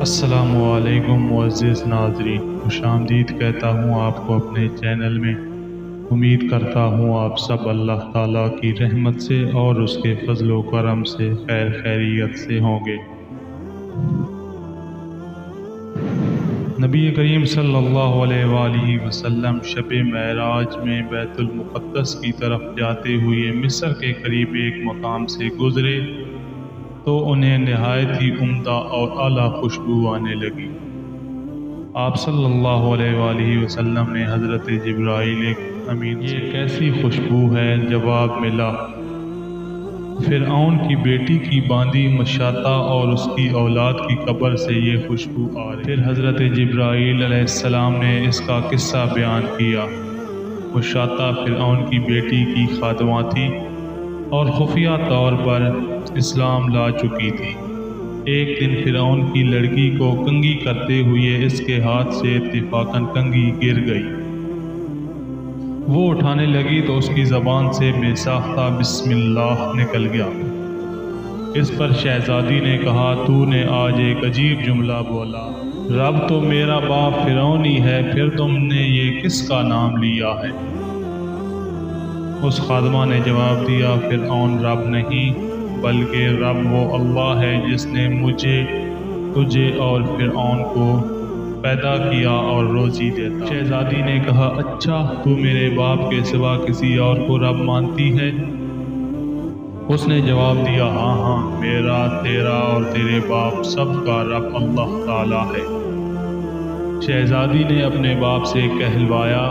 السلام علیکم معزز ناظرین، خوش آمدید کہتا ہوں آپ کو اپنے چینل میں۔ امید کرتا ہوں آپ سب اللہ تعالیٰ کی رحمت سے اور اس کے فضل و کرم سے خیر خیریت سے ہوں گے۔ نبی کریم صلی اللہ علیہ وآلہ وسلم شب معراج میں بیت المقدس کی طرف جاتے ہوئے مصر کے قریب ایک مقام سے گزرے تو انہیں نہایت ہی عمدہ اور اعلیٰ خوشبو آنے لگی۔ آپ صلی اللہ علیہ وآلہ وسلم نے حضرت جبرائیل امین سے یہ کیسی خوشبو ہے؟ جواب ملا، فرعون کی بیٹی کی باندی مشاطہ اور اس کی اولاد کی قبر سے یہ خوشبو آ رہی۔ پھر حضرت جبرائیل علیہ السلام نے اس کا قصہ بیان کیا۔ مشاطہ فرعون کی بیٹی کی خادمہ تھی اور خفیہ طور پر اسلام لا چکی تھی۔ ایک دن فرعون کی لڑکی کو کنگھی کرتے ہوئے اس کے ہاتھ سے اتفاقاً کنگھی گر گئی۔ وہ اٹھانے لگی تو اس کی زبان سے بے ساختہ بسم اللہ نکل گیا۔ اس پر شہزادی نے کہا، تو نے آج ایک عجیب جملہ بولا، رب تو میرا باپ فرعون ہی ہے، پھر تم نے یہ کس کا نام لیا ہے؟ اس خادمہ نے جواب دیا، فرعون رب نہیں بلکہ رب وہ اللہ ہے جس نے مجھے، تجھے اور فرعون کو پیدا کیا اور روزی دیتا۔ شہزادی نے کہا، اچھا تو میرے باپ کے سوا کسی اور کو رب مانتی ہے؟ اس نے جواب دیا، ہاں ہاں، میرا، تیرا اور تیرے باپ سب کا رب اللہ تعالی ہے۔ شہزادی نے اپنے باپ سے کہلوایا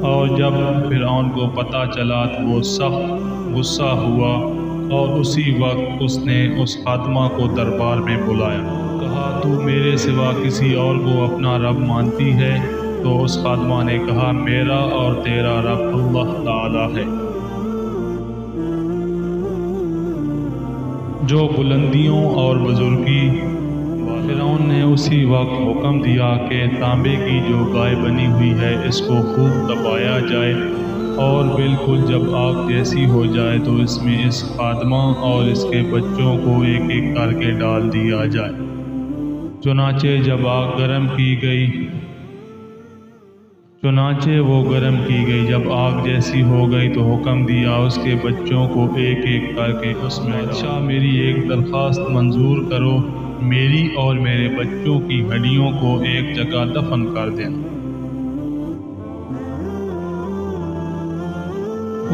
اور جب فرعون کو پتہ چلا تو وہ سخت غصہ ہوا اور اسی وقت اس نے اس خادمہ کو دربار میں بلایا۔ کہا، تو میرے سوا کسی اور کو اپنا رب مانتی ہے؟ تو اس خادمہ نے کہا، میرا اور تیرا رب اللہ تعالی ہے جو بلندیوں اور بزرگی۔ فرعون نے اسی وقت حکم دیا کہ تانبے کی جو گائے بنی ہوئی ہے اس کو خوب دبایا جائے اور بالکل جب آگ جیسی ہو جائے تو اس میں اس خادمہ اور اس کے بچوں کو ایک ایک کر کے ڈال دیا جائے۔ چنانچہ جب آگ گرم کی گئی وہ گرم کی گئی، جب آگ جیسی ہو گئی تو حکم دیا اس کے بچوں کو ایک ایک کر کے اس میں ڈالو۔ اچھا میری ایک درخواست منظور کرو، میری اور میرے بچوں کی ہڈیوں کو ایک جگہ دفن کر دینا۔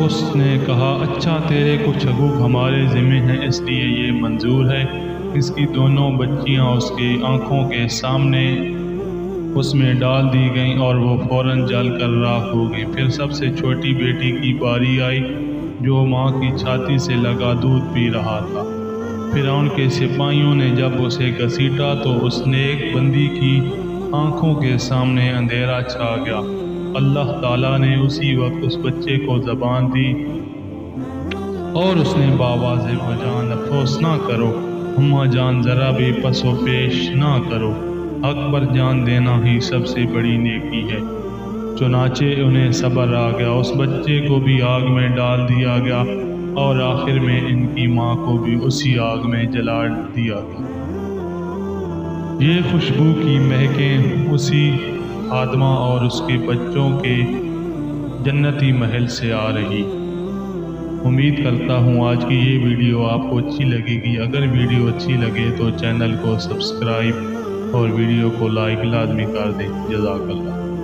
اس نے کہا، اچھا تیرے کچھ حقوق ہمارے ذمہ ہیں اس لیے یہ منظور ہے۔ اس کی دونوں بچیاں اس کی آنکھوں کے سامنے اس میں ڈال دی گئیں اور وہ فوراً جل کر راکھ ہو گئیں۔ پھر سب سے چھوٹی بیٹی کی باری آئی جو ماں کی چھاتی سے لگا دودھ پی رہا تھا۔ فرعون کے سپاہیوں نے جب اسے گھسیٹا تو اس نیک بندی کی آنکھوں کے سامنے اندھیرا چھا گیا۔ اللہ تعالیٰ نے اسی وقت اس بچے کو زبان دی اور اس نے بآواز بجان، افسوس نہ کرو اماں جان، ذرا بھی پس و پیش نہ کرو، حق پر جان دینا ہی سب سے بڑی نیکی ہے۔ چنانچہ انہیں صبر آ گیا، اس بچے کو بھی آگ میں ڈال دیا گیا اور آخر میں ان کی ماں کو بھی اسی آگ میں جلا دیا گیا۔ یہ خوشبو کی مہکیں اسی خادمہ اور اس کے بچوں کے جنتی محل سے آ رہی۔ امید کرتا ہوں آج کی یہ ویڈیو آپ کو اچھی لگے گی۔ اگر ویڈیو اچھی لگے تو چینل کو سبسکرائب اور ویڈیو کو لائک لازمی کر دیں۔ جزاک اللہ۔